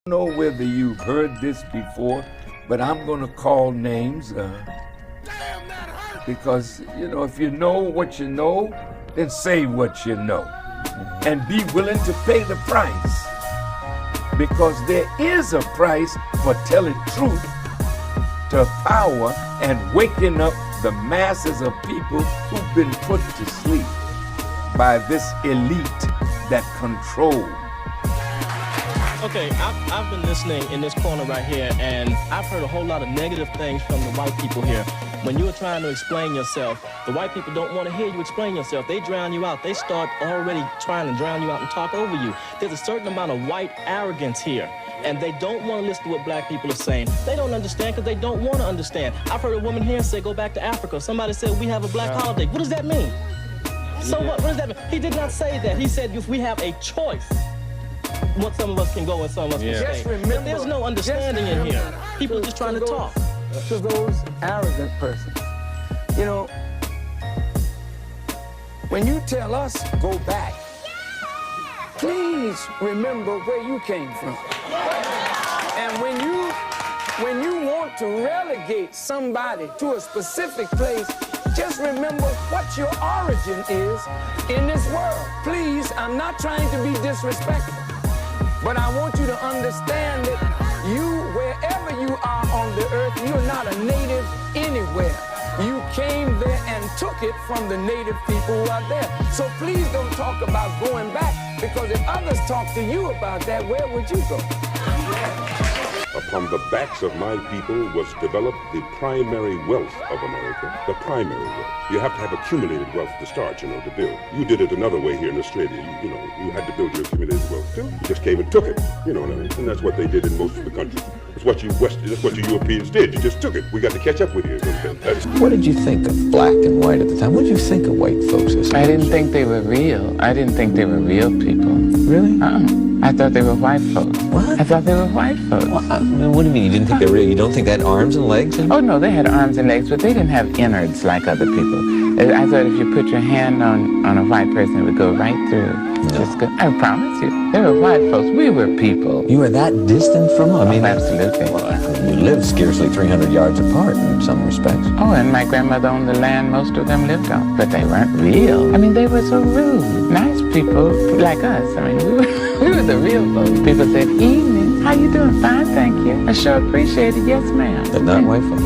Know whether you've heard this before, but I'm going to call names because, if you know what you know, then say what you know and be willing to pay the price, because there is a price for telling truth to power and waking up the masses of people who've been put to sleep by this elite that control. Okay, I've been listening in this corner right here, and I've heard a whole lot of negative things from the white people here. When you were trying to explain yourself, the white people don't want to hear you explain yourself. They drown you out. They start already trying to drown you out and talk over you. There's a certain amount of white arrogance here, and they don't want to listen to what black people are saying. They don't understand because they don't want to understand. I've heard a woman here say, go back to Africa. Somebody said, we have a black holiday. What does that mean? So what does that mean? He did not say that. He said, if we have a choice, what some of us can go and some of us can stay. But there's no understanding in here. People are just trying to talk. To those arrogant persons, when you tell us go back, please remember where you came from. And when you want to relegate somebody to a specific place, just remember what your origin is in this world. Please, I'm not trying to be disrespectful, but I want you to understand that you, wherever you are on the earth, you're not a native anywhere. You came there and took it from the native people who are there. So please don't talk about going back, because if others talk to you about that, where would you go? Upon the backs of my people was developed the primary wealth of America, the primary wealth. You have to have accumulated wealth to start, to build. You did it another way here in Australia. You had to build your accumulated wealth too. You just came and took it, and that's what they did in most of the countries. That's what you Europeans did. You just took it. We got to catch up with you. What did you think of black and white at the time? What did you think of white folks? I didn't think they were real. I didn't think they were real people. Really? I thought they were white folks. What? I thought they were white folks. What do you mean? You didn't think they were real? You don't think they had arms and legs? Oh, no, they had arms and legs, but they didn't have innards like other people. I thought if you put your hand on a white person, it would go right through. No. Just go. I promise you. They were white folks. We were people. You were that distant from them? I mean, absolutely. Well, you lived scarcely 300 yards apart in some respects. Oh, and my grandmother owned the land most of them lived on. But they weren't real. I mean, they were so rude. Nice people like us. I mean, we were the real folks. People said, evening. How you doing? Fine, thank you. I sure appreciate it. Yes, ma'am. But not white folks.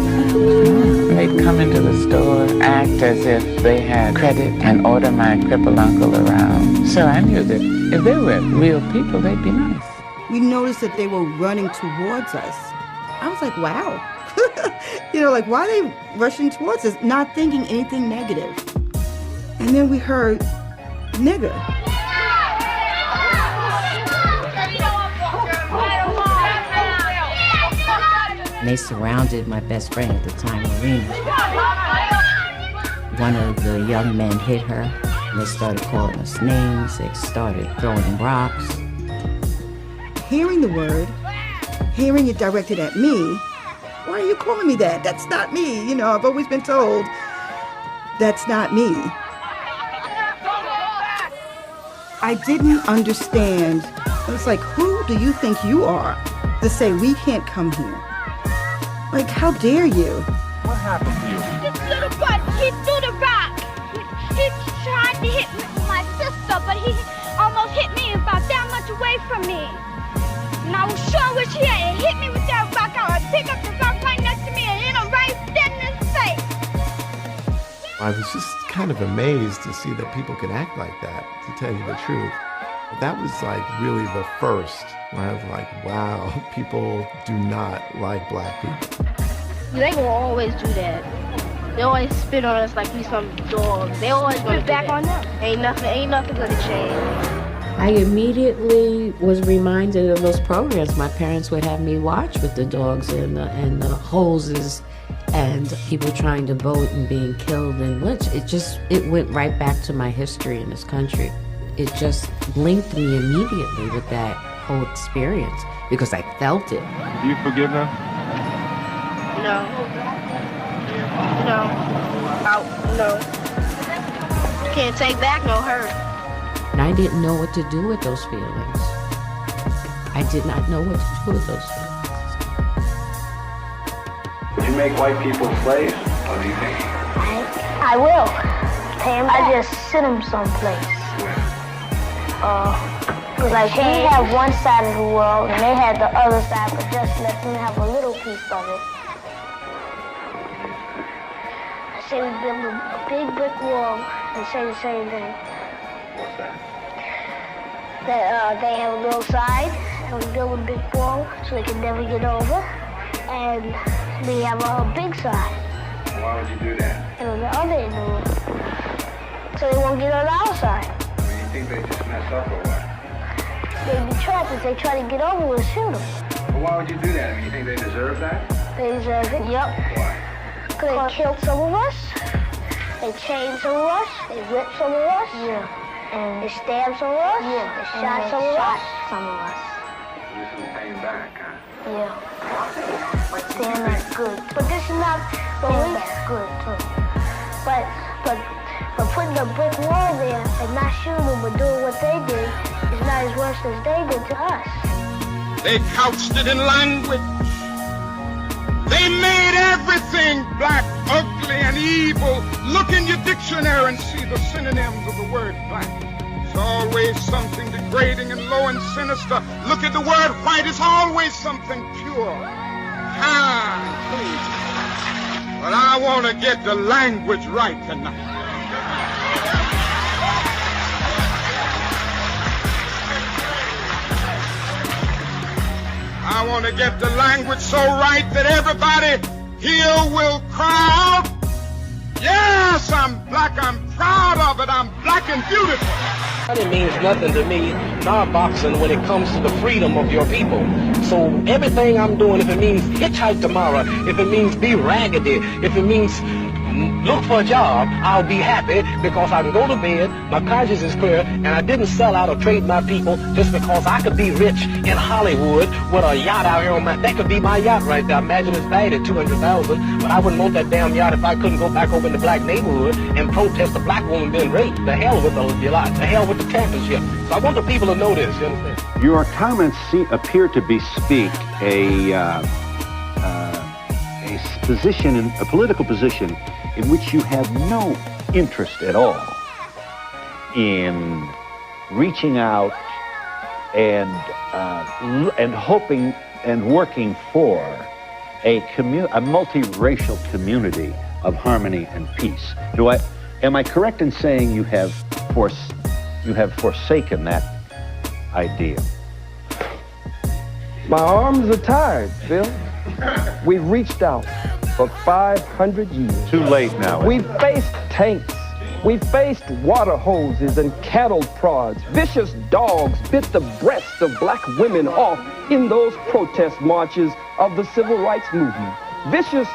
They'd come into the store, act as if they had credit, and order my crippled uncle around. So I knew that if they were real people, they'd be nice. We noticed that they were running towards us. I was like, wow. Why are they rushing towards us, not thinking anything negative? And then we heard, nigger. They surrounded my best friend at the time, Marina. One of the young men hit her, and they started calling us names. They started throwing rocks. Hearing the word, hearing it directed at me, why are you calling me that? That's not me. I've always been told that's not me. I didn't understand. It's like, who do you think you are to say we can't come here? Like, how dare you? What happened to you? This little butt, he threw the rock. He tried to hit my sister, but he almost hit me about that much away from me. And I was sure wish he had hit me with that rock. I would pick up the rock right next to me and hit him right dead in his face. I was just kind of amazed to see that people could act like that, to tell you the truth. That was really the first when I was like, wow, people do not like black people. They will always do that. They always spit on us like we some dogs. They always gonna back on them. Ain't nothing gonna change. I immediately was reminded of those programs my parents would have me watch with the dogs and the hoses and people trying to vote and being killed and lynched. It went right back to my history in this country. It just linked me immediately with that whole experience because I felt it. Do you forgive them? No. Can't take back no hurt. And I didn't know what to do with those feelings. I did not know what to do with those feelings. Would you make white people slaves? What do you think? I will. I just send them someplace. Like we have one side of the world and they had the other side, but just let them have a little piece of it. I say we build a big brick wall and say the same thing. What's that? That they have a little side and we build a big wall so they can never get over. And we have a big side. Why would you do that? And on the other end of it. So they won't get on our side. I mean, you think they just mess up or what? They'd be trapped if they try to get over, we'll shoot them. Well, why would you do that? I mean, you think they deserve that? They deserve it, yep. Why? Because they killed some of us, they chained some of us, they whipped some of us, and they stabbed some of us, they shot some of us. This is paying back, huh? Yeah. But they're not good. But this is not police good, too. But putting a brick wall there and not shooting them but doing what they did is not as worse as they did to us. They couched it in language. They made everything black, ugly, and evil. Look in your dictionary and see the synonyms of the word black. It's always something degrading and low and sinister. Look at the word white. It's always something pure, kind, clean. But I want to get the language right tonight. I want to get the language so right that everybody here will cry out, yes, I'm black, I'm proud of it, I'm black and beautiful. It means nothing to me, not boxing, when it comes to the freedom of your people. So everything I'm doing, if it means hitchhike tomorrow, if it means be raggedy, if it means look for a job, I'll be happy because I can go to bed, my conscience is clear, and I didn't sell out or trade my people just because I could be rich in Hollywood with a yacht out here on my, that could be my yacht right there. Imagine it's valued at $200,000, but I wouldn't want that damn yacht if I couldn't go back over in the black neighborhood and protest a black woman being raped. The hell with the yacht, the hell with the championship. So I want the people to know this, you understand? Your comments appear to bespeak a position, a political position in which you have no interest at all in reaching out and hoping and working for a multiracial community of harmony and peace. Am I correct in saying you have forsaken that idea? My arms are tired, Phil. We've reached out for 500 years. Too late now. We've faced tanks. We faced water hoses and cattle prods. Vicious dogs bit the breasts of black women off in those protest marches of the civil rights movement. Vicious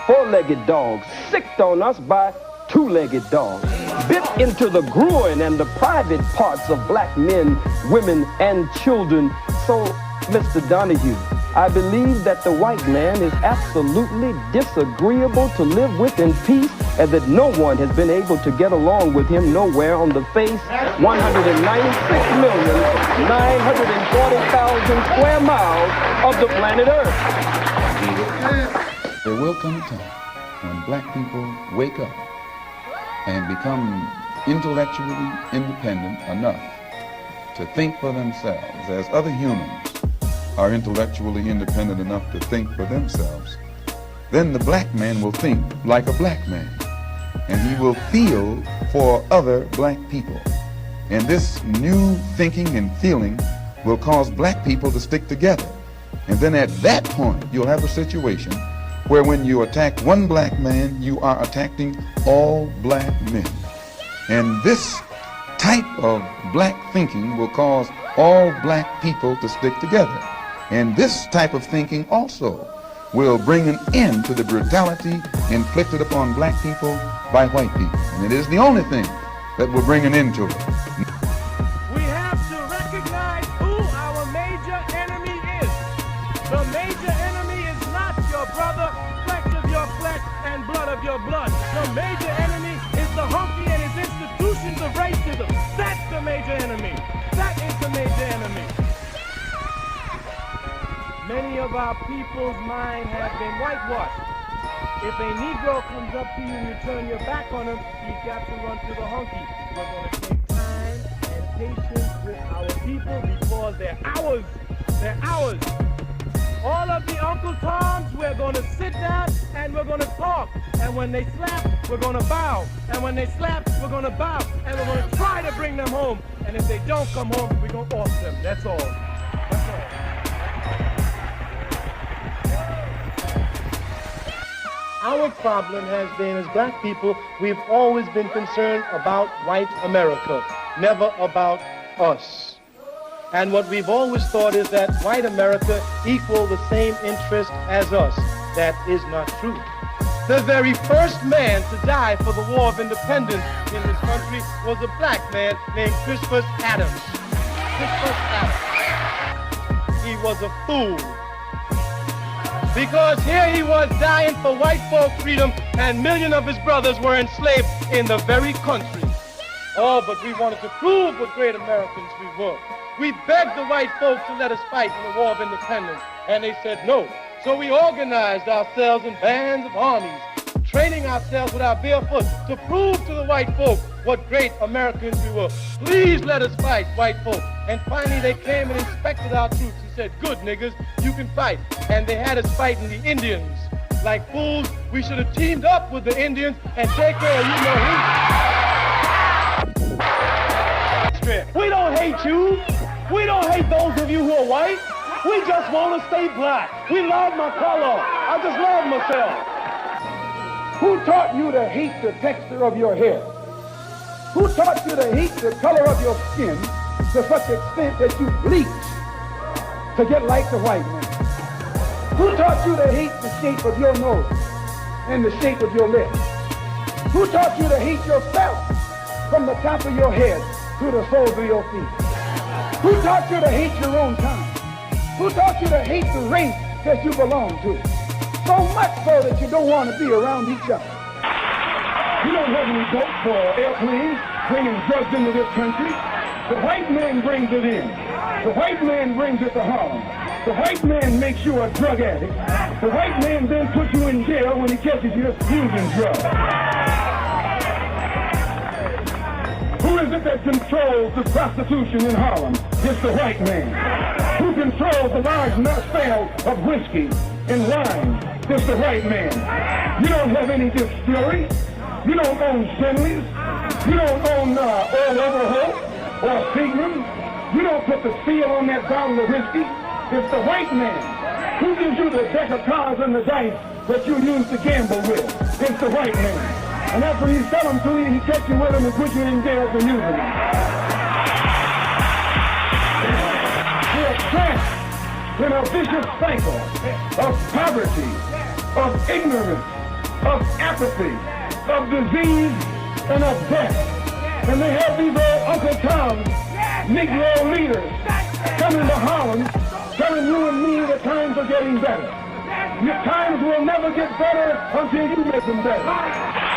four-legged dogs sicked on us by two-legged dogs, bit into the groin and the private parts of black men, women, and children. So, Mr. Donahue, I believe that the white man is absolutely disagreeable to live with in peace, and that no one has been able to get along with him nowhere on the face 196,940,000 square miles of the planet Earth. There will come a time when black people wake up and become intellectually independent enough to think for themselves as other humans are intellectually independent enough to think for themselves. Then the black man will think like a black man, and he will feel for other black people. And this new thinking and feeling will cause black people to stick together. And then at that point, you'll have a situation where when you attack one black man, you are attacking all black men. And this type of black thinking will cause all black people to stick together. And this type of thinking also will bring an end to the brutality inflicted upon black people by white people. And it is the only thing that will bring an end to it. We have to recognize who our major enemy is. The major enemy is not your brother, flesh of your flesh and blood of your blood. The major enemy is the hunky and his institutions of racism. That's the major enemy. That is the major enemy. Many of our people's minds have been whitewashed. If a Negro comes up to you and you turn your back on him, you got to run to the hunky. We're going to take time and patience with our people because they're ours. They're ours. All of the Uncle Toms, we're going to sit down and we're going to talk. And when they slap, we're going to bow. And when they slap, we're going to bow. And we're going to try to bring them home. And if they don't come home, we're going to off them. That's all. That's all. Our problem has been, as black people, we've always been concerned about white America, never about us. And what we've always thought is that white America equal the same interest as us. That is not true. The very first man to die for the War of Independence in this country was a black man named Crispus Adams. Crispus Adams. He was a fool. Because here he was dying for white folk freedom, and millions of his brothers were enslaved in the very country. Oh, but we wanted to prove what great Americans we were. We begged the white folks to let us fight in the War of Independence, and they said no. So we organized ourselves in bands of armies, training ourselves with our bare foot to prove to the white folk what great Americans we were. Please let us fight, white folk. And finally they came and inspected our troops and said, good niggas, you can fight. And they had us fighting the Indians. Like fools, we should have teamed up with the Indians and take care of you know who. We don't hate you. We don't hate those of you who are white. We just want to stay black. We love my color. I just love myself. Who taught you to hate the texture of your hair? Who taught you to hate the color of your skin to such extent that you bleach to get like the white man? Who taught you to hate the shape of your nose and the shape of your lips? Who taught you to hate yourself from the top of your head to the soles of your feet? Who taught you to hate your own kind? Who taught you to hate the race that you belong to? So much so that you don't want to be around each other. You don't have any dope for airplanes bringing drugs into this country. The white man brings it in. The white man brings it to Harlem. The white man makes you a drug addict. The white man then puts you in jail when he catches you using drugs. Who is it that controls the prostitution in Harlem? It's the white man. Who controls the large sales of whiskey and wine? It's the white man. You don't have any distillery. You don't own Finley's. You don't own Old Overholt or Seagram. You don't put the seal on that bottle of whiskey. It's the white man. Who gives you the deck of cards and the dice that you use to gamble with? It's the white man. And after you sell them to you, he takes you with him and puts you in jail for using them. We're trapped in a vicious cycle of poverty, of ignorance, of apathy, of disease, and of death. And they have these old Uncle Tom Negro leaders coming to Harlem telling you and me that times are getting better. Your times will never get better until you make them better.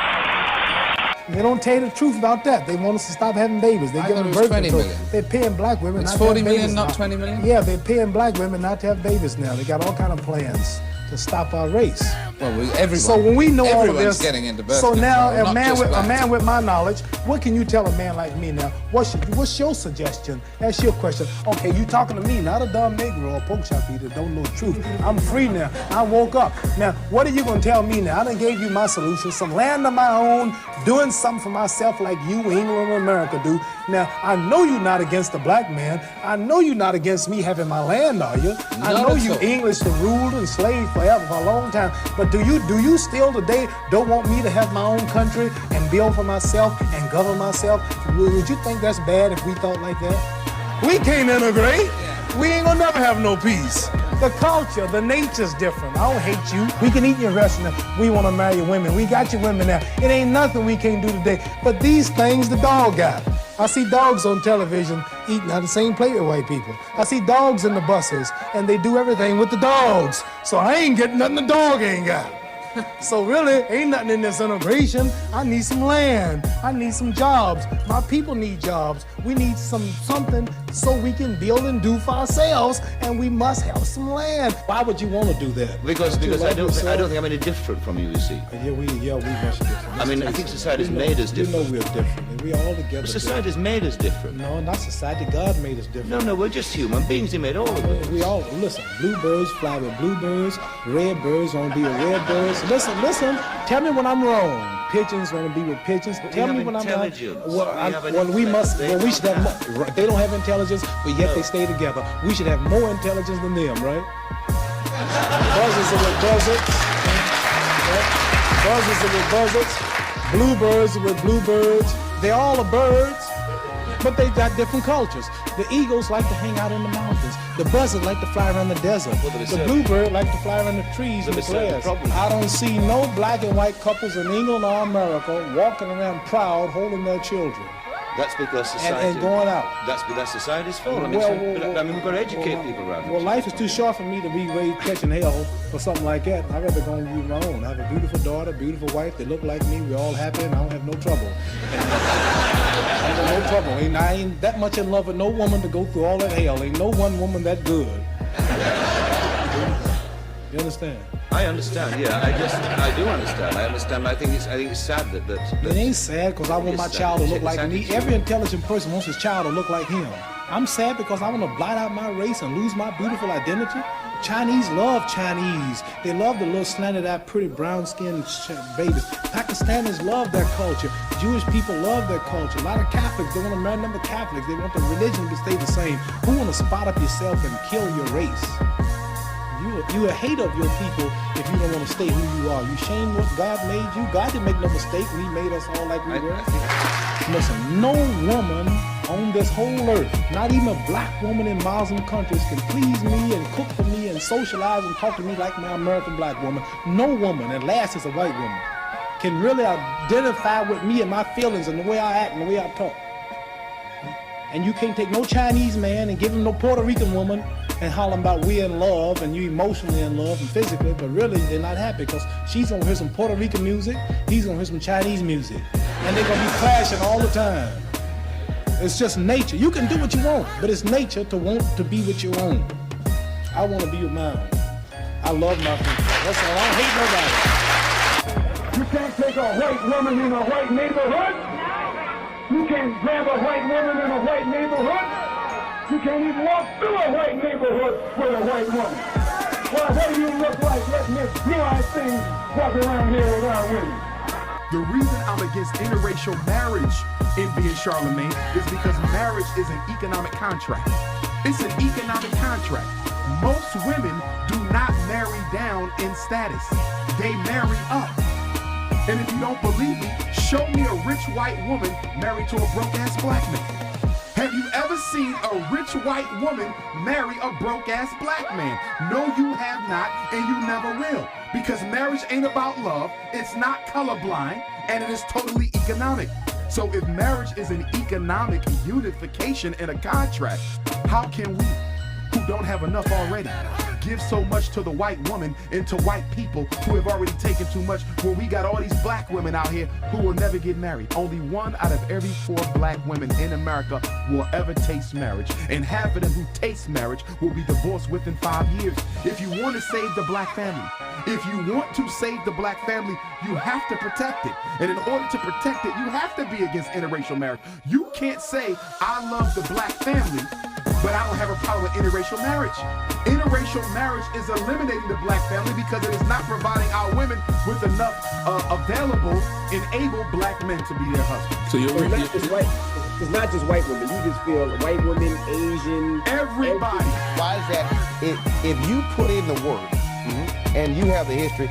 They don't tell you the truth about that. They want us to stop having babies. They give them birth control. They're paying black women not to have babies. It's 40 million, not 20 million? Yeah, they're paying black women not to have babies now. They got all kind of plans to stop our race. Well, everyone. So when we know all of this, getting into birth so now control, a man with my knowledge, what can you tell a man like me now? What's your suggestion? That's your question. Okay, you talking to me, not a dumb Negro or pork chop eater that don't know the truth. I'm free now. I woke up. Now, what are you gonna tell me now? I done gave you my solution, some land of my own, doing something for myself like you, England, and America do. Now, I know you're not against the black man. I know you're not against me having my land, are you? I know you English to rule and slave forever for a long time. But do you still today don't want me to have my own country and build for myself and govern myself? Would you think that's bad if we thought like that? We can't integrate. We ain't gonna never have no peace. The culture, the nature's different. I don't hate you. We can eat your restaurant. We want to marry women. We got your women now. It ain't nothing we can't do today. But these things the dog got. I see dogs on television eating out of the same plate with white people. I see dogs in the buses, and they do everything with the dogs. So I ain't getting nothing the dog ain't got. So really, ain't nothing in this integration. I need some land. I need some jobs. My people need jobs. We need something so we can build and do for ourselves, and we must have some land. Why would you want to do that? Because I don't think I'm any different from you, you see. Yeah, we much different. I mean, I think society's made us different. You know we're different, and we're all together. Society's made us different. No, not society. God made us different. No, we're just human beings. He made all of us. We all, listen, bluebirds fly with bluebirds, red birds want to be with red birds. Listen, tell me when I'm wrong. Pigeons want to be with pigeons. Tell me when I'm wrong. We should have more. They don't have intelligence, but yet they stay together. We should have more intelligence than them, right? Buzzards are with buzzards. Buzzards are with buzzards. Bluebirds are with bluebirds. They all are birds, but they got different cultures. The eagles like to hang out in the mountains. The buzzard like to fly around the desert. The bluebird like to fly around the trees and the grass. I don't see no black and white couples in England or America walking around proud, holding their children. That's because society... And going out. That's society's fault. I mean, we've got to educate people around it. Well, life is too short for me to be raised catching hell or something like that. I'd rather go and be my own. I have a beautiful daughter, beautiful wife. They look like me. We're all happy, and I don't have no trouble. I have no trouble. I ain't that much in love with no woman to go through all that hell. Ain't no one woman that good. You understand? I understand, yeah. I do understand. I understand. I think it's sad that it ain't sad because I want my child to look like me. Every intelligent person wants his child to look like him. I'm sad because I want to blot out my race and lose my beautiful identity. Chinese love Chinese. They love the little slanted-eyed, pretty brown-skinned babies. Pakistanis love their culture. Jewish people love their culture. A lot of Catholics, they want to marry number Catholics. They want the religion to stay the same. Who want to spot up yourself and kill your race? You a hater of your people if you don't want to stay who you are. You shame what God made you. God didn't make no mistake when he made us all like we were. Listen, no woman on this whole earth, not even a black woman in Muslim countries, can please me and cook for me and socialize and talk to me like my American black woman. No woman, and last is a white woman, can really identify with me and my feelings and the way I act and the way I talk. And you can't take no Chinese man and give him no Puerto Rican woman and holler about we're in love and you emotionally in love and physically, but really they're not happy because she's gonna hear some Puerto Rican music, he's gonna hear some Chinese music, and they're gonna be clashing all the time. It's just nature. You can do what you want, but it's nature to want to be with your own. I want to be with mine. I love my people. That's all. I don't hate nobody. You can't take a white woman in a white neighborhood. You can't grab a white woman in a white neighborhood. You can't even walk through a white neighborhood with a white woman. Well, what do you look like letting this blue-eyed thing walk around here without women? The reason I'm against interracial marriage in being Charlemagne is because marriage is an economic contract. It's an economic contract. Most women do not marry down in status. They marry up. And if you don't believe me, show me a rich white woman married to a broke-ass black man. Have you ever seen a rich white woman marry a broke-ass black man? No, you have not, and you never will. Because marriage ain't about love, it's not colorblind, and it is totally economic. So if marriage is an economic unification and a contract, how can we, who don't have enough already, give so much to the white woman and to white people who have already taken too much, where we got all these black women out here who will never get married? Only 1 out of every 4 black women in America will ever taste marriage, and half of them who taste marriage will be divorced within 5 years. If you want to save the black family, if you want to save the black family, you have to protect it. And in order to protect it, you have to be against interracial marriage. You can't say, I love the black family, but I don't have a problem with interracial marriage. Interracial marriage is eliminating the black family because it is not providing our women with enough available and able black men to be their husbands. So you're not just white. It's not just white women. You just feel white women, Asian, everybody. Why is that? If you put in the work and you have the history,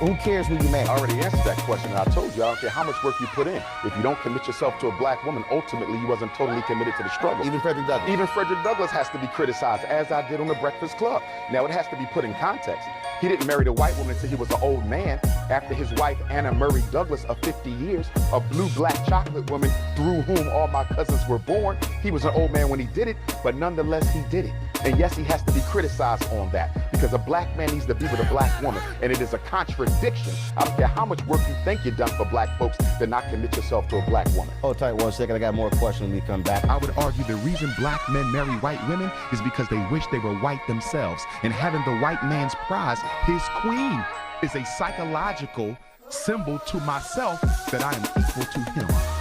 who cares who you marry? I already answered that question, and I told you, I don't care how much work you put in. If you don't commit yourself to a black woman, ultimately you wasn't totally committed to the struggle. Even Frederick Douglass. Even Frederick Douglass has to be criticized, as I did on the Breakfast Club. Now, it has to be put in context. He didn't marry the white woman until he was an old man, after his wife, Anna Murray Douglass, of 50 years, a blue-black chocolate woman through whom all my cousins were born. He was an old man when he did it, but nonetheless, he did it. And yes, he has to be criticized on that. because a black man needs to be with a black woman, and it is a contradiction. I don't care how much work you think you've done for black folks to not commit yourself to a black woman. Hold tight 1 second. I got more questions when we come back. I would argue the reason black men marry white women is because they wish they were white themselves. And having the white man's prize, his queen, is a psychological symbol to myself that I am equal to him.